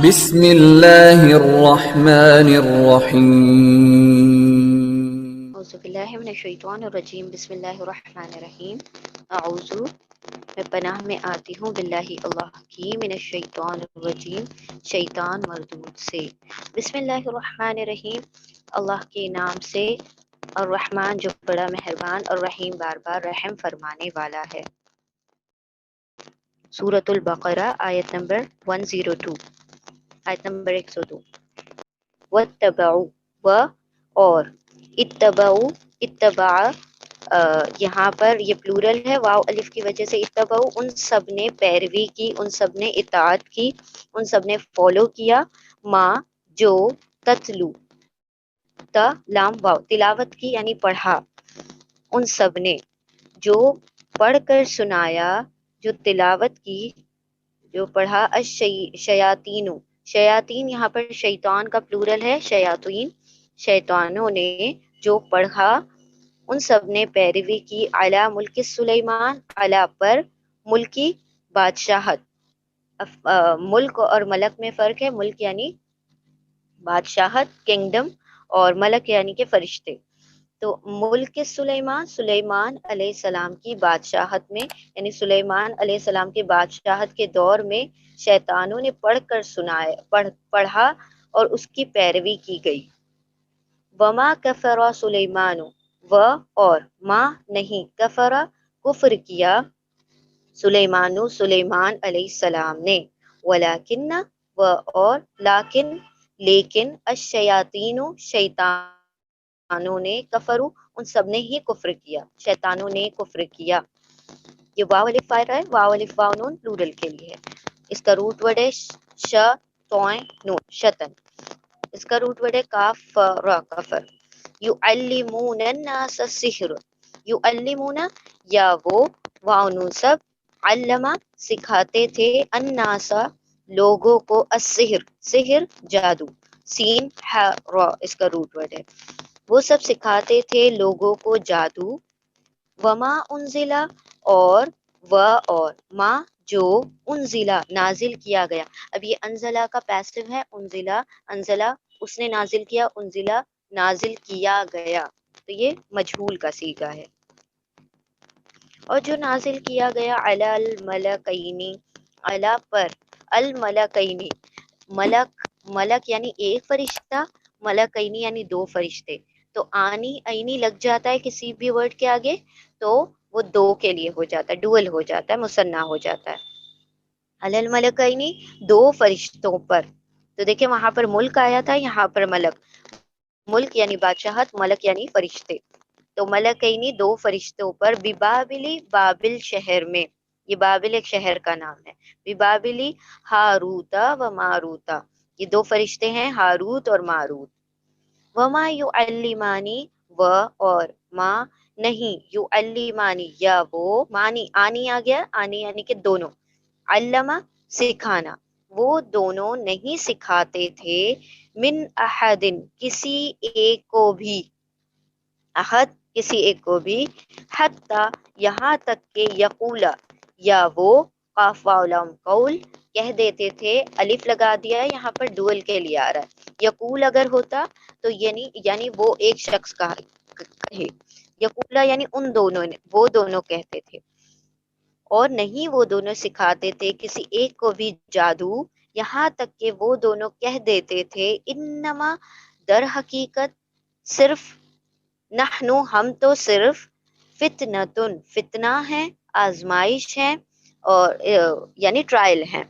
بسم اللہ الرحمن الرحیم. اعوذ باللہ من الشیطان الرجیم. بسم اللہ الرحمن الرحیم. اعوذ میں پناہ میں آتی ہوں باللہ اللہ کی من الشیطان الرجیم شیطان مردود سے. بسم اللہ الرحمن الرحیم اللہ کے نام سے. الرحمن جو بڑا مہربان اور رحیم بار بار رحم فرمانے والا ہے. سورۃ البقرہ آیت نمبر 102. آیت نمبر 102. وَاتَّبَعُوا و اور اتبعوا اتباع یہاں پر یہ پلورل ہے واو الف کی وجہ سے. اتبعوا ان سب نے پیروی کی، ان سب نے اطاعت کی، ان سب نے فالو کیا. ماں جو تتلو تا لام واو تلاوت کی یعنی پڑھا. ان سب نے جو پڑھ کر سنایا، جو تلاوت کی، جو پڑھا. الشیاطین شیاطین یہاں پر شیطان کا پلورل ہے. شیاطین شیطانوں نے جو پڑھا، ان سب نے پیروی کی. علی ملک سلیمان علی پر ملکی بادشاہت. ملک اور ملک میں فرق ہے. ملک یعنی بادشاہت کنگڈم اور ملک یعنی کہ فرشتے. تو ملک سلیمان سلیمان علیہ السلام کی بادشاہت میں یعنی سلیمان علیہ السلام کے بادشاہت کے دور میں شیطانوں نے پڑھ کر سنایا پڑھا اور اس کی پیروی کی گئی. وما کفر سلیمان و اور ما نہیں کفر کفر کیا سلیمان علیہ السلام نے. ولیکن و اور لیکن الشیاطین شیطانوں نے کفروا ان سب نے ہی کفر کیا. شیطانوں نے کفر کیا. یہ واو الف آ رہا ہے. واو الف واو نون پلورل کے لیے ہے. اس کا روٹ ورڈ ہے ش توئیں نون شتن. اس کا روٹ ورڈ ہے کاف را کفر. یعلمون الناس السحر یعلمون یا وہ واو نون سب علما سکھاتے تھے الناس لوگوں کو السحر سحر جادو. سین ح را اس کا روٹ ورڈ ہے. وہ سب سکھاتے تھے لوگوں کو جادو. وما انزلا اور اور ما جو انزلا نازل کیا گیا. اب یہ انزلا کا پیسو ہے. انزلا اس نے نازل کیا، انزلا نازل کیا گیا. تو یہ مجہول کا صیغہ ہے. اور جو نازل کیا گیا علی الملکین علی پر الملکین ملک یعنی ایک فرشتہ، ملکین یعنی دو فرشتے. تو آنی عینی لگ جاتا ہے کسی بھی ورڈ کے آگے تو وہ دو کے لیے ہو جاتا ہے، ڈوئل ہو جاتا ہے، مثنیٰ ہو جاتا ہے. علی الملکین دو فرشتوں پر. تو دیکھیں وہاں پر ملک آیا تھا، یہاں پر ملک یعنی بادشاہت، ملک یعنی فرشتے. تو ملکینی دو فرشتوں پر ببابلی بابل شہر میں. یہ بابل ایک شہر کا نام ہے. ببابلی ہاروتا و ماروتا یہ دو فرشتے ہیں ہاروت اور ماروت. وما یعلمانی و اور ما نہیں یعلمانی یا وہ مانی آنی آ گیا، آنی یعنی کہ دونوں. علما سکھانا، وہ دونوں نہیں سکھاتے تھے. من احدن کسی ایک کو بھی، احد کسی ایک کو بھی. حتی یہاں تک کہ یقولا یا وہ قاف واو لام قول کہہ دیتے تھے. الف لگا دیا ہے یہاں پر ڈوئل کے لیے آ رہا ہے. یقول اگر ہوتا تو یعنی وہ ایک شخص کا کہے. یقولا یعنی ان دونوں نے، وہ دونوں کہتے تھے. اور نہیں وہ دونوں سکھاتے تھے کسی ایک کو بھی جادو، یہاں تک کہ وہ دونوں کہہ دیتے تھے انما در حقیقت صرف نحنو ہم تو صرف فتنتن فتنہ ہیں، آزمائش ہیں اور یعنی ٹرائل ہیں.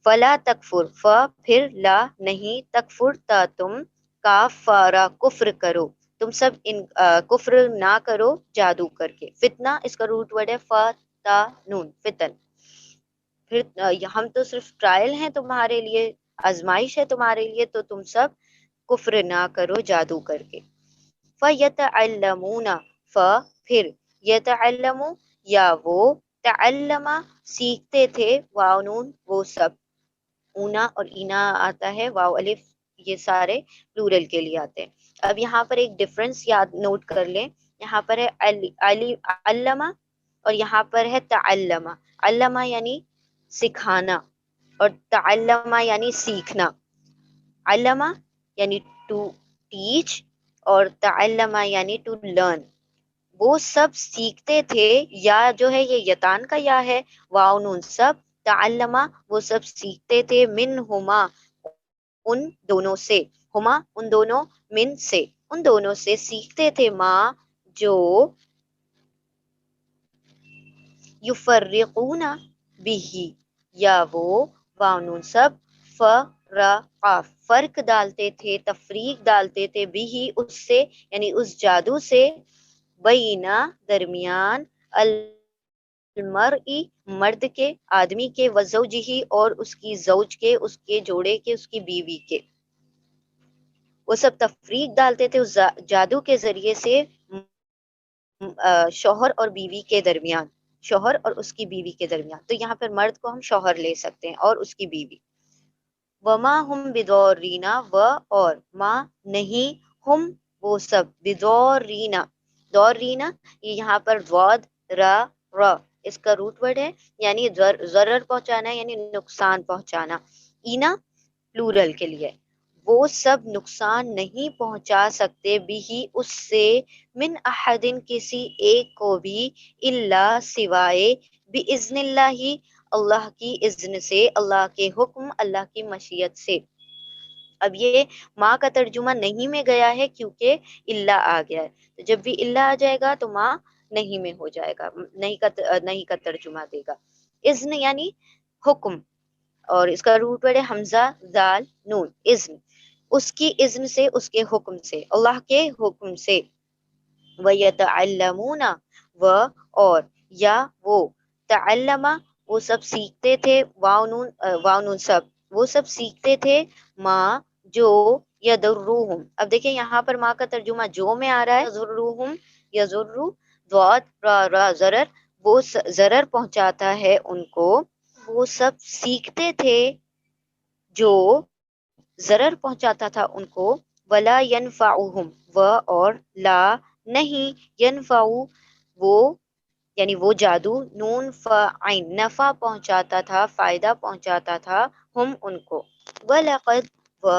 فلا تکفر پھر لا نہیں تکفر تا تم کافارا کفر کرو، تم سب ان کفر نہ کرو جادو کر کے. فتنہ اس کا روٹ ورڈ ہے فتا نون فتن. پھر ہم تو صرف ٹرائل ہیں تمہارے لیے، آزمائش ہے تمہارے لیے، تو تم سب کفر نہ کرو جادو کر کے. فَيَتَعَلَّمُونَ پھر یتعلم یا وہ تعلم سیکھتے تھے. واو نون وہ سب، اونا اور اینا آتا ہے، واو الف یہ سارے پلورل کے لیے آتے ہیں. اب یہاں پر ایک ڈفرنس یاد نوٹ کر لیں. یہاں پر ہے علم اور یہاں پر ہے تعلم. علم یعنی سکھانا، اور تعلمہ یعنی سیکھنا، علمہ یعنی ٹو ٹیچ، اور تعلمہ یعنی ٹو لرن. وہ سب سیکھتے تھے، یا جو ہے یہ یتان کا یا ہے، واو نون سب، تعلمہ وہ سب سیکھتے تھے، منہما ان دونوں سے، ہما ان دونوں، من سے ان دونوں سے سیکھتے تھے، ماں جو، یفرقون بھی، یا وہ واو نون سب، فرقا فرق ڈالتے تھے، تفریق ڈالتے تھے، بھی اس سے یعنی اس جادو سے، بینا درمیان، المرئی مرد کے، آدمی کے، وزوجہی اور اس کی زوج کے، اس کے جوڑے کے، اس کی بیوی کے. وہ سب تفریق ڈالتے تھے اس جادو کے ذریعے سے شوہر اور بیوی کے درمیان، شوہر اور اس کی بیوی کے درمیان. تو یہاں پر مرد کو ہم شوہر لے سکتے ہیں اور اس کی بیوی. وما ہم بدورینا، و اور ما نہیں، ہم وہ سب، بدورینا دورینا، یہ یہاں پر ضاد را را اس کا روٹ ورڈ ہے، یعنی ضرر پہنچانا، یعنی نقصان پہنچانا. اینا پلورل کے لیے، وہ سب نقصان نہیں پہنچا سکتے، بھی اس سے، من احدن کسی ایک کو بھی، الا سوائے، باذن اللہ اللہ کی اذن سے، اللہ کے حکم، اللہ کی مشیت سے. اب یہ ماں کا ترجمہ نہیں میں گیا ہے کیونکہ اللہ آ گیا ہے، تو جب بھی اللہ آ جائے گا تو ماں نہیں میں ہو جائے گا، نہیں کا ترجمہ دے گا. اذن یعنی حکم، اور اس کا روٹ ورڈ ہے حمزہ دال نون، اذن، اس کی اذن سے، اس کے حکم سے، اللہ کے حکم سے. وَيَتَعَلَّمُونَ و اور یا وہ، تعلمہ وہ سب سیکھتے تھے، واو نون سب وہ سب سیکھتے تھے، ماں جو، یضرہم. اب دیکھیں یہاں پر ماں کا ترجمہ جو میں آ رہا ہے، یضرہم، یضرو، ضاد را را ضرر، وہ ضرر پہنچاتا ہے ان کو، وہ سب سیکھتے تھے جو ضرر پہنچاتا تھا ان کو. ولا ینفعہم و اور لا نہیں، ینفع وہ یعنی وہ جادو، نون فعین نفع پہنچاتا تھا، فائدہ پہنچاتا تھا، ہم ان کو. وَلَقَدْ و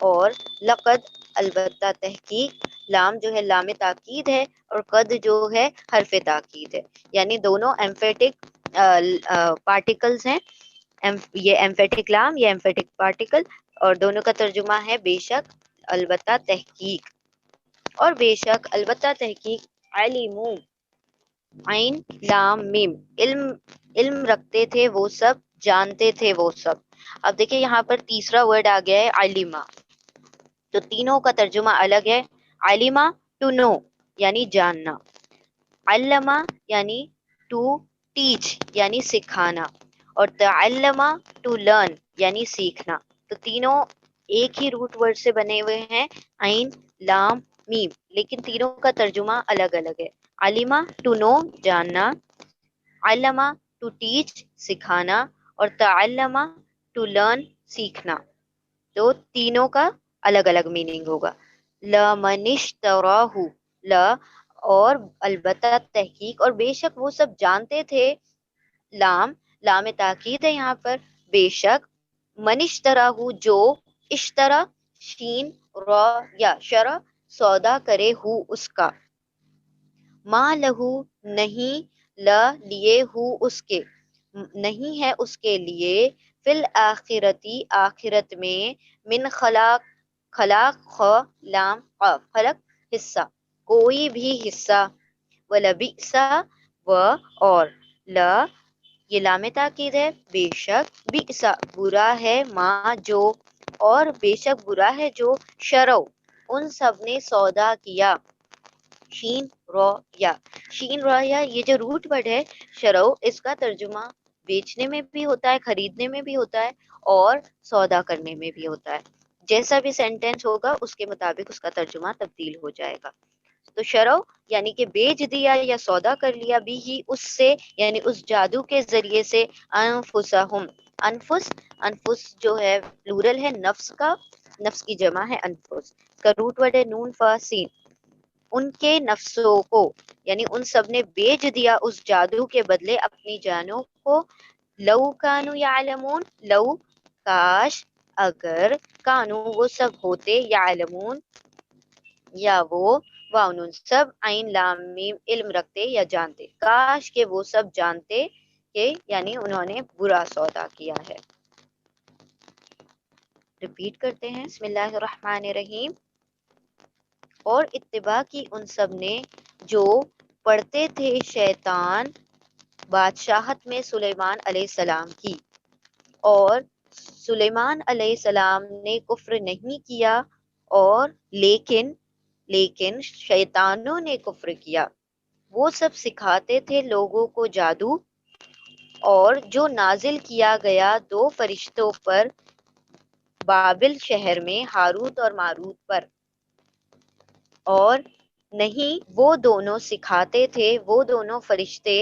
اور لقد البتہ تحقیق، لام جو ہے لام تاکید ہے، اور قد جو ہے حرف تاکید ہے، یعنی دونوں ایمفیٹک پارٹیکلز ہیں. یہ ایمفیٹک لام، یہ ایمفیٹک پارٹیکل، اور دونوں کا ترجمہ ہے بے شک، البتہ تحقیق، اور بے شک البتہ تحقیق، علمو عین لام میم، علم رکھتے تھے وہ سب، جانتے تھے وہ سب. اب دیکھیں یہاں پر تیسرا ورڈ آ گیا ہے علمہ، تو تینوں کا ترجمہ الگ ہے. علمہ ٹو نو یعنی جاننا، علمہ یعنی ٹو ٹیچ یعنی سکھانا، اور تعلمہ ٹو لرن یعنی سیکھنا. تو تینوں ایک ہی روٹ ورڈ سے بنے ہوئے ہیں، عین لام میم، لیکن تینوں کا ترجمہ الگ الگ ہے. علمہ ٹو نو جاننا، علمہ ٹو ٹیچ سکھانا، اور تعلمہ ٹو لرن سیکھنا. تو تینوں کا الگ الگ میننگ ہوگا. لَمَنِ اشْتَرَاهُ، لا اور البتہ تحقیق، اور بے شک وہ سب جانتے تھے، لام تاکید ہے یہاں پر، بے شک، من اشتراہ جو، اشترا شین را یا شرع سودا کرے، ہو اس کا، ما لہو نہیں، لا لیے، ہو اس کے نہیں ہے اس کے لیے، فی الآخرتی آخرت میں، من خلاق، خلاق خ لام قاف خلق حصہ، کوئی بھی حصہ، ولبئس و اور لا یہ لام تاکید ہے، بے شک، بئس برا ہے، ما جو اور بے شک برا ہے جو، شرو ان سب نے سودا کیا، شین رو یا، شین رو یا یہ جو روٹ ورڈ ہے شرو، اس کا ترجمہ بیچنے میں بھی ہوتا ہے، خریدنے میں بھی ہوتا ہے، اور سودا کرنے میں بھی ہوتا ہے. جیسا بھی سینٹینس ہوگا اس کے مطابق اس کا ترجمہ تبدیل ہو جائے گا. تو شرو یعنی کہ بیچ دیا یا سودا کر لیا، بھی ہی اس سے یعنی اس جادو کے ذریعے سے، انفسہم انفس، انفس جو ہے پلورل ہے نفس کا، نفس کی جمع ہے انفس، کا روٹ ورڈ ہے نون فا سین، ان کے نفسوں کو، یعنی ان سب نے بیچ دیا اس جادو کے بدلے اپنی جانوں کو. لو کانوا یعلمون، لو کاش اگر کانو وہ سب ہوتے یعلمون یا وہ انہوں سب عین لام میم علم رکھتے یا جانتے، کاش کہ وہ سب جانتے کہ یعنی انہوں نے برا سودا کیا ہے۔ ریپیٹ کرتے ہیں، بسم اللہ الرحمن الرحیم۔ اور اتباع کی ان سب نے جو پڑھتے تھے شیطان بادشاہت میں سلیمان علیہ السلام کی، اور سلیمان علیہ السلام نے کفر نہیں کیا، اور لیکن شیطانوں نے کفر کیا۔ وہ سب سکھاتے تھے لوگوں کو جادو، اور جو نازل کیا گیا دو فرشتوں پر بابل شہر میں، ہاروت اور ماروت پر، اور نہیں وہ دونوں سکھاتے تھے، وہ دونوں فرشتے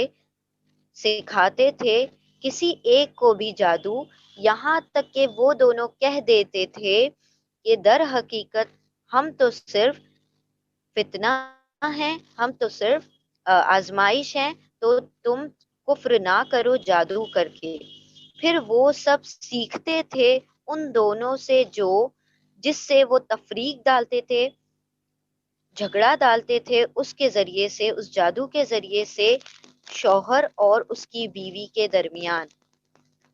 سکھاتے تھے کسی ایک کو بھی جادو، یہاں تک کہ وہ دونوں کہہ دیتے تھے کہ در حقیقت ہم تو صرف فتنہ ہیں، ہم تو صرف آزمائش ہیں، تو تم کفر نہ کرو جادو کر کے۔ پھر وہ سب سیکھتے تھے ان دونوں سے جس سے وہ تفریق ڈالتے تھے، جھگڑا ڈالتے تھے اس کے ذریعے سے، اس جادو کے ذریعے سے شوہر اور اس کی بیوی کے درمیان،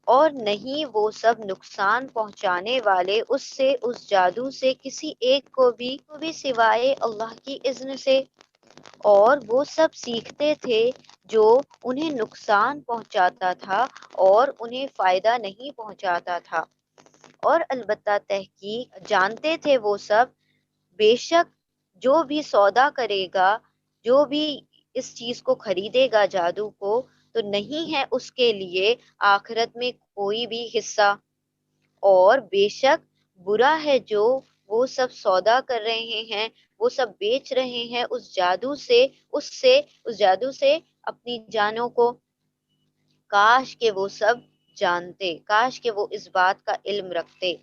اور نہیں وہ سب نقصان پہنچانے والے اس جادو سے کسی ایک کو بھی سوائے اللہ کی اذن سے۔ اور وہ سب سیکھتے تھے جو انہیں نقصان پہنچاتا تھا اور انہیں فائدہ نہیں پہنچاتا تھا، اور البتہ تحقیق جانتے تھے وہ سب، بے شک جو بھی سودا کرے گا، جو بھی اس چیز کو خریدے گا جادو کو، تو نہیں ہے اس کے لیے آخرت میں کوئی بھی حصہ، اور بے شک برا ہے جو وہ سب سودا کر رہے ہیں، وہ سب بیچ رہے ہیں اس جادو سے اپنی جانوں کو۔ کاش کہ وہ سب جانتے، کاش کہ وہ اس بات کا علم رکھتے۔